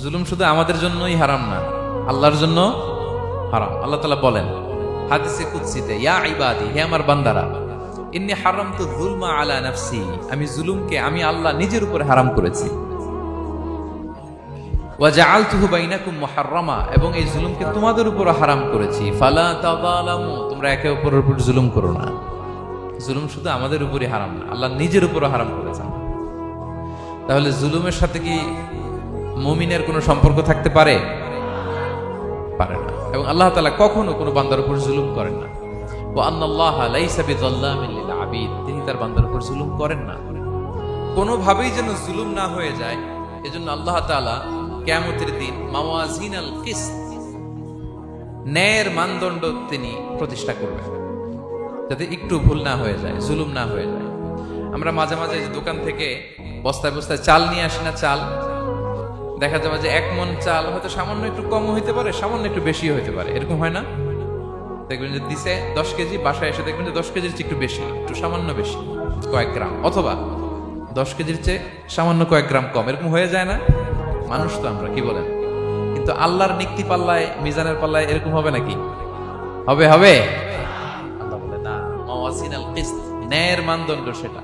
জুলুম শুধু আমাদের জন্যই হারাম না, আল্লাহর জন্য হারাম। আল্লাহ তাআলা বলেন হাদিসে কুদসিতে, ইয়া ইবাদি, হে আমার বান্দারা, ইন্নী হারামতু যুলমা আলা নাফসি, আমি জুলুমকে আমি আল্লাহ নিজের উপরে হারাম করেছি। ওয়া জাআলতুহু বাইনাকুম মুহাররামা, এবং এই জুলুমকে তোমাদের উপর হারাম করেছি। ফালা তাযালামু, তোমরা একে অপরের উপর জুলুম করো না। জুলুম শুধু আমাদের উপরই হারাম না, আল্লাহ নিজের উপরও হারাম করেছেন। তাহলে জুলুমের সাথে কি মুমিনের কোনো সম্পর্ক থাকতে পারে? পারে না। এবং আল্লাহ তাআলা কখনো কোনো বান্দার উপর জুলুম করেন না। ওয়া আন্নাল্লাহা লাইসা বিযাল্লামিন লিল আবিদ, তিনি তার বান্দার উপর জুলুম করেন না। কোনোভাবেই যেন জুলুম না হয়ে যায়, এজন্য আল্লাহ তাআলা কিয়ামতের দিন মাওয়াজিনাল কিসত, ন্যায়ের মানদণ্ড তিনি প্রতিষ্ঠা করবেন, যাতে একটু ভুল না হয়ে যায়, জুলুম না হয়ে যায়। আমরা মাঝে মাঝে যে দোকান থেকে বস্তায় বস্তায় চাল নিয়ে আসি না, চাল দেখা যাবে যে 1 মণ চাল হয়তো সামান্য একটু কম হইতে পারে, সামান্য একটু বেশি হইতে পারে, এরকম হয় না? দেখবেন যে দিছে 10 কেজি, বাসায় এসে দেখবেন যে 10 কেজির চেয়ে একটু বেশি, একটু সামান্য বেশি কয়েক গ্রাম, অথবা 10 কেজির চেয়ে সামান্য কয়েক গ্রাম কম, এরকম হয়ে যায় না? মানুষ তো আমরা, কি বলেন? কিন্তু আল্লাহর নিক্তি পাল্লায়, মিজানের পাল্লায় এরকম হবে নাকি? হবে? আল্লাহ বলে না, মাওয়াজিনাল কিসত, ন্যায়ের মানদণ্ড সেটা।